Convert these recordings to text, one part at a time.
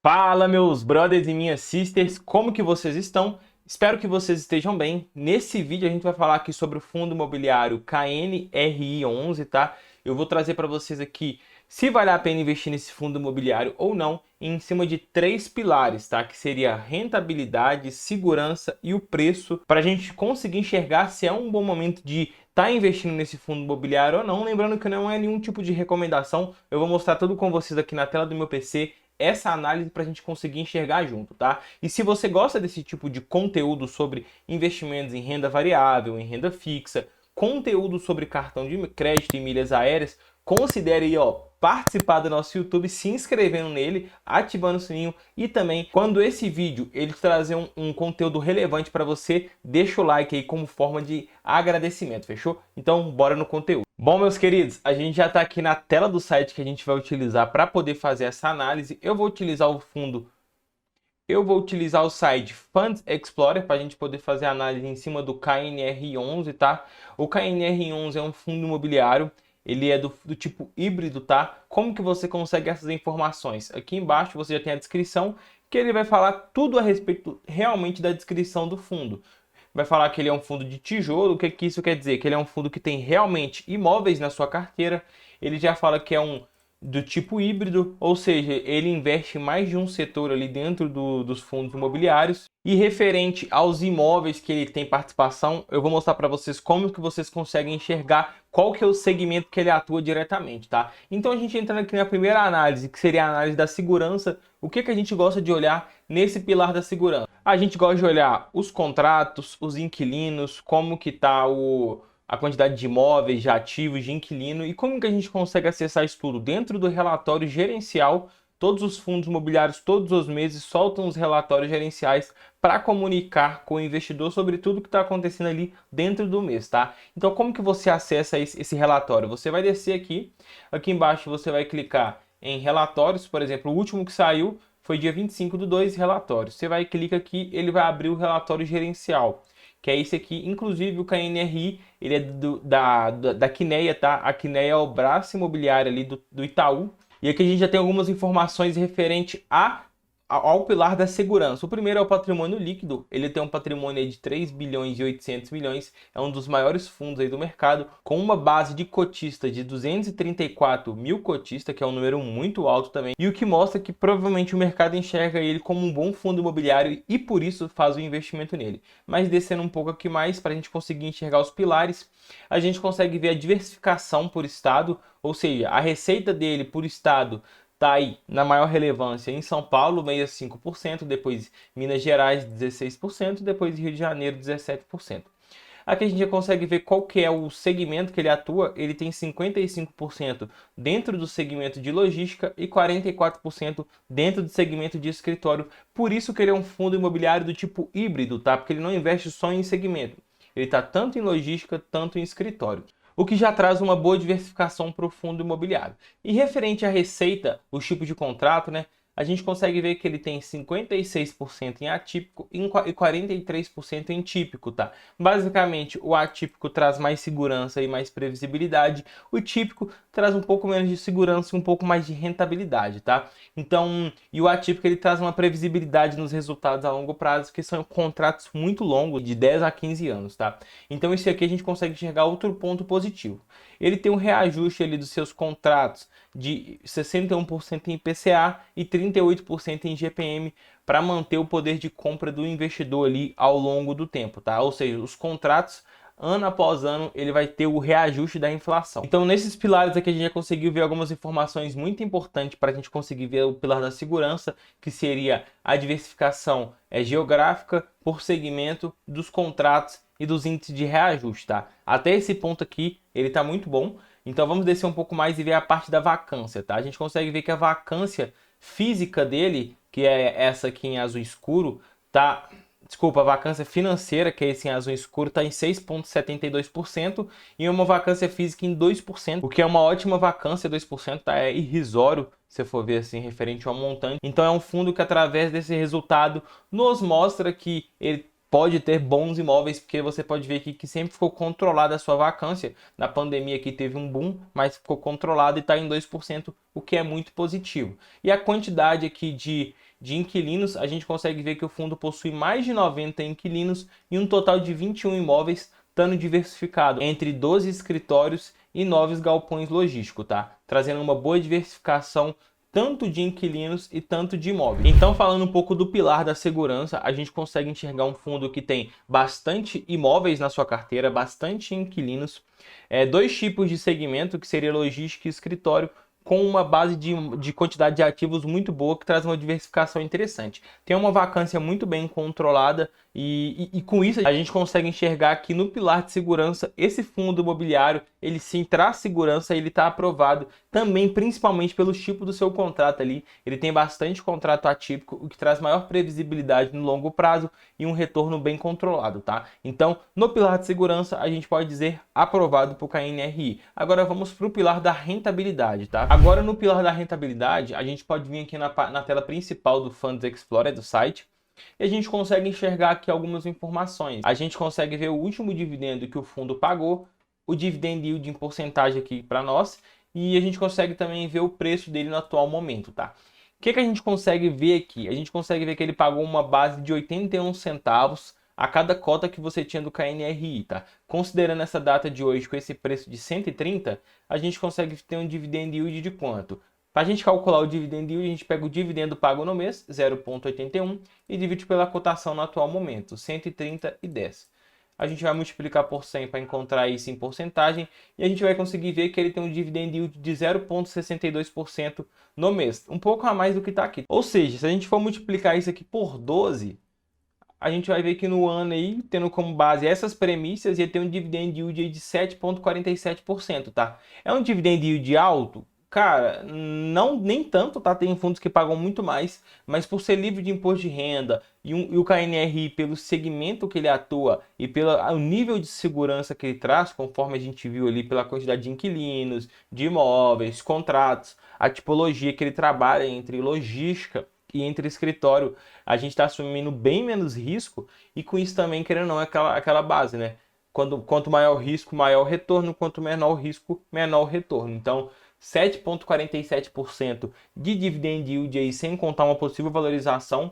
Fala, meus brothers e minhas sisters, como que vocês estão? Espero que vocês estejam bem. Nesse vídeo a gente vai falar aqui sobre o fundo imobiliário KNRI11, tá? Eu vou trazer para vocês aqui se vale a pena investir nesse fundo imobiliário ou não, em cima de três pilares, tá? Que seria a rentabilidade, segurança e o preço, para a gente conseguir enxergar se é um bom momento de estar investindo nesse fundo imobiliário ou não. Lembrando que não é nenhum tipo de recomendação, eu vou mostrar tudo com vocês aqui na tela do meu PC, essa análise para a gente conseguir enxergar junto, tá? E se você gosta desse tipo de conteúdo sobre investimentos em renda variável, em renda fixa, conteúdo sobre cartão de crédito e milhas aéreas, considere aí, ó, participar do nosso YouTube, se inscrevendo nele, ativando o sininho e também, quando esse vídeo ele trazer um conteúdo relevante para você, deixa o like aí como forma de agradecimento, fechou? Então, bora no conteúdo. Bom, meus queridos, a gente já está aqui na tela do site que a gente vai utilizar para poder fazer essa análise. Eu vou utilizar o site Funds Explorer para a gente poder fazer a análise em cima do KNR11, tá? O KNR11 é um fundo imobiliário, ele é do tipo híbrido, tá? Como que você consegue essas informações? Aqui embaixo você já tem a descrição, que ele vai falar tudo a respeito realmente da descrição do fundo. Vai falar que ele é um fundo de tijolo. O que isso quer dizer? Que ele é um fundo que tem realmente imóveis na sua carteira. Ele já fala que é do tipo híbrido, ou seja, ele investe em mais de um setor ali dentro dos fundos imobiliários. E referente aos imóveis que ele tem participação, eu vou mostrar para vocês como que vocês conseguem enxergar qual que é o segmento que ele atua diretamente, tá? Então a gente entrando aqui na primeira análise, que seria a análise da segurança. O que a gente gosta de olhar nesse pilar da segurança? A gente gosta de olhar os contratos, os inquilinos, como que tá a quantidade de imóveis, de ativos, de inquilino e como que a gente consegue acessar isso tudo dentro do relatório gerencial. Todos os fundos imobiliários, todos os meses, soltam os relatórios gerenciais para comunicar com o investidor sobre tudo que está acontecendo ali dentro do mês, tá? Então, como que você acessa esse relatório? Você vai descer aqui embaixo você vai clicar em relatórios, por exemplo, o último que saiu foi dia 25/2, relatórios. Você vai clicar aqui, ele vai abrir o relatório gerencial, que é esse aqui. Inclusive o KNRI, ele é da Quineia, tá? A Quineia é o braço imobiliário ali do Itaú. E aqui a gente já tem algumas informações referente ao pilar da segurança. O primeiro é o patrimônio líquido. Ele tem um patrimônio aí de 3 bilhões e 800 milhões. É um dos maiores fundos aí do mercado, com uma base de cotistas de 234 mil cotistas, que é um número muito alto também. E o que mostra que provavelmente o mercado enxerga ele como um bom fundo imobiliário e por isso faz o investimento nele. Mas descendo um pouco aqui mais, para a gente conseguir enxergar os pilares, a gente consegue ver a diversificação por estado, ou seja, a receita dele por estado está aí na maior relevância em São Paulo, 65%, depois Minas Gerais, 16%, depois Rio de Janeiro, 17%. Aqui a gente já consegue ver qual que é o segmento que ele atua. Ele tem 55% dentro do segmento de logística e 44% dentro do segmento de escritório. Por isso que ele é um fundo imobiliário do tipo híbrido, tá? Porque ele não investe só em segmento. Ele está tanto em logística, tanto em escritório, o que já traz uma boa diversificação para o fundo imobiliário. E referente à receita, os tipos de contrato, né? A gente consegue ver que ele tem 56% em atípico e 43% em típico, tá? Basicamente, o atípico traz mais segurança e mais previsibilidade, o típico traz um pouco menos de segurança e um pouco mais de rentabilidade, tá? Então, e o atípico ele traz uma previsibilidade nos resultados a longo prazo, que são contratos muito longos, de 10 a 15 anos, tá? Então, isso aqui a gente consegue enxergar outro ponto positivo. Ele tem um reajuste ali dos seus contratos de 61% em IPCA e 38% em GPM para manter o poder de compra do investidor ali ao longo do tempo, tá? Ou seja, os contratos ano após ano ele vai ter o reajuste da inflação. Então nesses pilares aqui a gente já conseguiu ver algumas informações muito importantes para a gente conseguir ver o pilar da segurança, que seria a diversificação geográfica por segmento dos contratos e dos índices de reajuste, tá? Até esse ponto aqui ele tá muito bom. Então vamos descer um pouco mais e ver a parte da vacância, tá? A gente consegue ver que a vacância física dele, que é essa aqui em azul escuro, tá... Desculpa, a vacância financeira, que é esse em azul escuro, está em 6,72% e uma vacância física em 2%, o que é uma ótima vacância, 2%, tá? É irrisório, se for ver assim, referente ao montante. Então é um fundo que através desse resultado nos mostra que ele pode ter bons imóveis, porque você pode ver aqui que sempre ficou controlada a sua vacância. Na pandemia aqui teve um boom, mas ficou controlado e está em 2%, o que é muito positivo. E a quantidade aqui de de inquilinos, a gente consegue ver que o fundo possui mais de 90 inquilinos e um total de 21 imóveis, estando diversificado entre 12 escritórios e 9 galpões logísticos, tá? Trazendo uma boa diversificação tanto de inquilinos e tanto de imóveis. Então, falando um pouco do pilar da segurança, a gente consegue enxergar um fundo que tem bastante imóveis na sua carteira, bastante inquilinos, dois tipos de segmento, que seria logística e escritório, com uma base de quantidade de ativos muito boa, que traz uma diversificação interessante. Tem uma vacância muito bem controlada e com isso a gente consegue enxergar que no pilar de segurança, esse fundo imobiliário, ele sim traz segurança, ele está aprovado também, principalmente pelos tipos do seu contrato ali. Ele tem bastante contrato atípico, o que traz maior previsibilidade no longo prazo e um retorno bem controlado, tá? Então, no pilar de segurança, a gente pode dizer aprovado para o KNRI. Agora vamos para o pilar da rentabilidade, tá? Agora no pilar da rentabilidade, a gente pode vir aqui na tela principal do Funds Explorer do site, e a gente consegue enxergar aqui algumas informações. A gente consegue ver o último dividendo que o fundo pagou, o dividend yield em porcentagem aqui para nós, e a gente consegue também ver o preço dele no atual momento, tá? O que a gente consegue ver aqui? A gente consegue ver que ele pagou uma base de 81 centavos a cada cota que você tinha do KNRI, tá? Considerando essa data de hoje com esse preço de 130, a gente consegue ter um dividend yield de quanto? Para a gente calcular o dividend yield, a gente pega o dividendo pago no mês, 0,81, e divide pela cotação no atual momento, 130,10. A gente vai multiplicar por 100 para encontrar isso em porcentagem, e a gente vai conseguir ver que ele tem um dividend yield de 0,62% no mês, um pouco a mais do que está aqui. Ou seja, se a gente for multiplicar isso aqui por 12, a gente vai ver que no ano aí, tendo como base essas premissas, ia ter um dividend yield aí de 7,47%, tá? É um dividend yield alto? Cara, não, nem tanto, tá? Tem fundos que pagam muito mais, mas por ser livre de imposto de renda e o KNRI, pelo segmento que ele atua e pelo nível de segurança que ele traz, conforme a gente viu ali, pela quantidade de inquilinos, de imóveis, contratos, a tipologia que ele trabalha entre logística e entre escritório, a gente está assumindo bem menos risco, e com isso também, querendo ou não, é aquela base, né? Quanto maior o risco, maior o retorno, quanto menor o risco, menor o retorno. Então, 7,47% de dividend yield aí, sem contar uma possível valorização,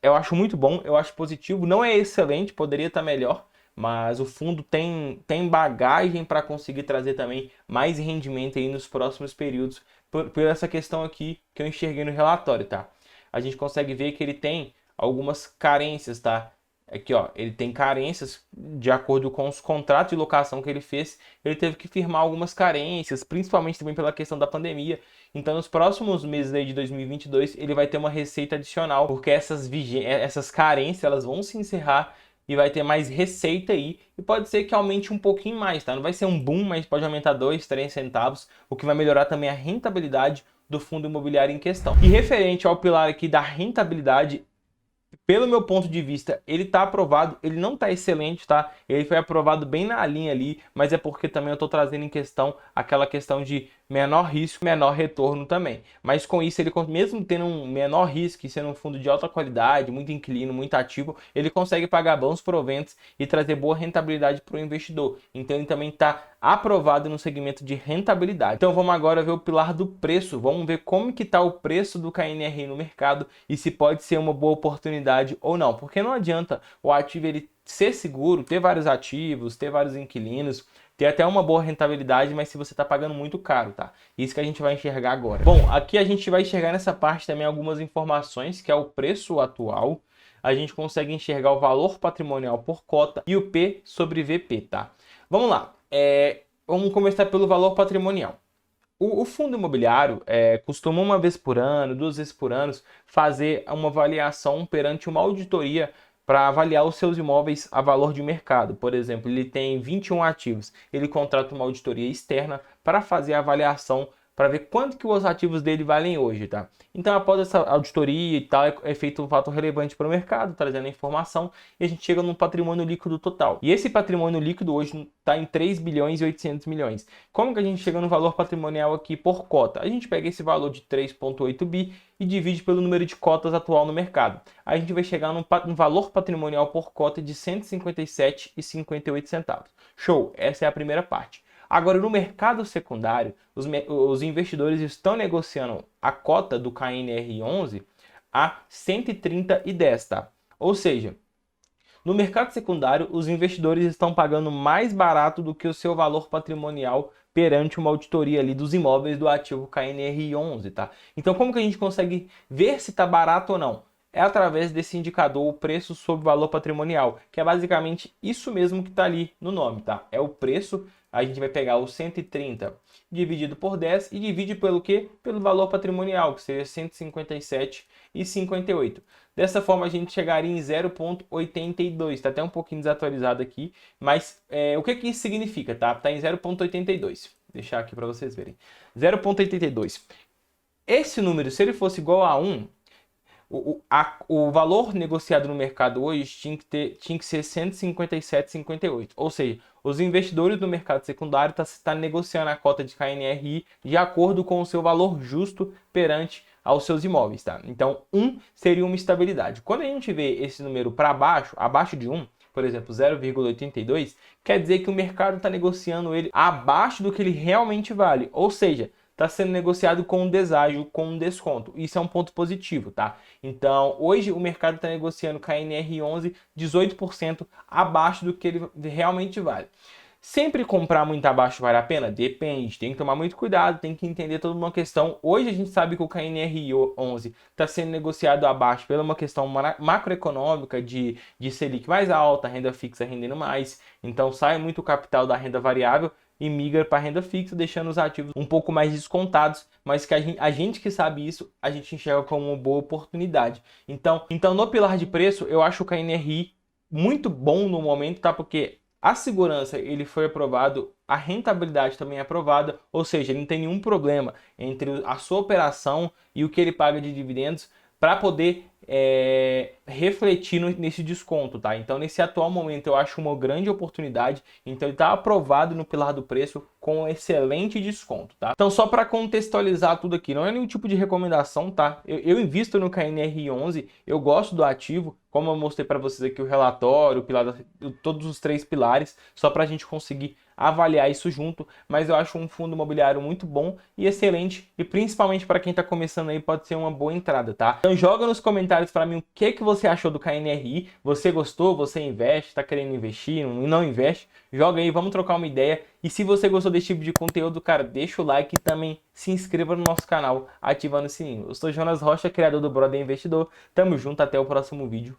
eu acho muito bom, eu acho positivo. Não é excelente, poderia estar melhor, mas o fundo tem bagagem para conseguir trazer também mais rendimento aí nos próximos períodos, por essa questão aqui que eu enxerguei no relatório, tá? A gente consegue ver que ele tem algumas carências, tá? Aqui, ó, ele tem carências de acordo com os contratos de locação que ele fez. Ele teve que firmar algumas carências, principalmente também pela questão da pandemia. Então, nos próximos meses aí de 2022, ele vai ter uma receita adicional, porque essas carências elas vão se encerrar e vai ter mais receita aí. E pode ser que aumente um pouquinho mais, tá? Não vai ser um boom, mas pode aumentar 2, 3 centavos, o que vai melhorar também a rentabilidade do fundo imobiliário em questão. E referente ao pilar aqui da rentabilidade, pelo meu ponto de vista, ele está aprovado, ele não está excelente, tá? Ele foi aprovado bem na linha ali, mas é porque também eu estou trazendo em questão aquela questão de menor risco, menor retorno também. Mas com isso, ele mesmo tendo um menor risco e sendo um fundo de alta qualidade, muito inquilino, muito ativo, ele consegue pagar bons proventos e trazer boa rentabilidade para o investidor. Então ele também está aprovado no segmento de rentabilidade. Então vamos agora ver o pilar do preço. Vamos ver como que está o preço do KNRI no mercado e se pode ser uma boa oportunidade ou não. Porque não adianta o ativo ele ser seguro, ter vários ativos, ter vários inquilinos, ter até uma boa rentabilidade, mas se você está pagando muito caro, tá? Isso que a gente vai enxergar agora. Bom, aqui a gente vai enxergar nessa parte também algumas informações, que é o preço atual. A gente consegue enxergar o valor patrimonial por cota e o P sobre VP, tá? Vamos lá. Vamos começar pelo valor patrimonial. O fundo imobiliário costuma uma vez por ano, 2 vezes por ano, fazer uma avaliação perante uma auditoria para avaliar os seus imóveis a valor de mercado. Por exemplo, ele tem 21 ativos, ele contrata uma auditoria externa para fazer a avaliação, para ver quanto que os ativos dele valem hoje, tá? Então, após essa auditoria e tal, é feito um fato relevante para o mercado, trazendo a informação, e a gente chega num patrimônio líquido total. E esse patrimônio líquido hoje está em 3 bilhões e 800 milhões. Como que a gente chega no valor patrimonial aqui por cota? A gente pega esse valor de 3,8 bi e divide pelo número de cotas atual no mercado. A gente vai chegar num valor patrimonial por cota de 157,58 centavos. Show! Essa é a primeira parte. Agora, no mercado secundário, os investidores estão negociando a cota do KNR11 a 130,10, tá? Ou seja, no mercado secundário, os investidores estão pagando mais barato do que o seu valor patrimonial perante uma auditoria ali dos imóveis do ativo KNRI11, tá? Então, como que a gente consegue ver se está barato ou não? É através desse indicador, o preço sobre valor patrimonial, que é basicamente isso mesmo que está ali no nome, tá? É o preço, a gente vai pegar o 130 dividido por 10 e divide pelo quê? Pelo valor patrimonial, que seria 157,58. Dessa forma, a gente chegaria em 0,82. Está até um pouquinho desatualizado aqui, mas o que isso significa, tá? Está em 0,82. Vou deixar aqui para vocês verem. 0,82. Esse número, se ele fosse igual a 1, o valor negociado no mercado hoje tinha que ser 157,58. Ou seja, os investidores do mercado secundário estão negociando a cota de KNRI de acordo com o seu valor justo perante aos seus imóveis, tá? Então, 1 seria uma estabilidade. Quando a gente vê esse número para baixo, abaixo de 1, por exemplo, 0,82, quer dizer que o mercado está negociando ele abaixo do que ele realmente vale. Ou seja, está sendo negociado com um deságio, com um desconto. Isso é um ponto positivo, tá? Então, hoje o mercado está negociando KNR11 18% abaixo do que ele realmente vale. Sempre comprar muito abaixo vale a pena? Depende, tem que tomar muito cuidado, tem que entender toda uma questão. Hoje a gente sabe que o KNR11 está sendo negociado abaixo pela uma questão macroeconômica de Selic mais alta, renda fixa rendendo mais. Então sai muito capital da renda variável e migra para a renda fixa, deixando os ativos um pouco mais descontados, mas que a gente que sabe isso, a gente enxerga como uma boa oportunidade. Então no pilar de preço, eu acho o KNRI muito bom no momento, tá? Porque a segurança ele foi aprovado, a rentabilidade também é aprovada, ou seja, ele não tem nenhum problema entre a sua operação e o que ele paga de dividendos para poder refletir nesse desconto, tá? Então, nesse atual momento, eu acho uma grande oportunidade. Então, ele está aprovado no pilar do preço com um excelente desconto, tá? Então, só para contextualizar tudo aqui, não é nenhum tipo de recomendação, tá? Eu invisto no KNR11, eu gosto do ativo, como eu mostrei para vocês aqui o relatório, o pilar, todos os 3 pilares, só para a gente conseguir avaliar isso junto, mas eu acho um fundo imobiliário muito bom e excelente, e principalmente para quem está começando aí pode ser uma boa entrada, tá? Então joga nos comentários para mim o que você achou do KNRI, você gostou, você investe, está querendo investir e não investe, joga aí, vamos trocar uma ideia, e se você gostou desse tipo de conteúdo, cara, deixa o like e também se inscreva no nosso canal, ativando o sininho. Eu sou Jonas Rocha, criador do Brother Investidor, tamo junto, até o próximo vídeo.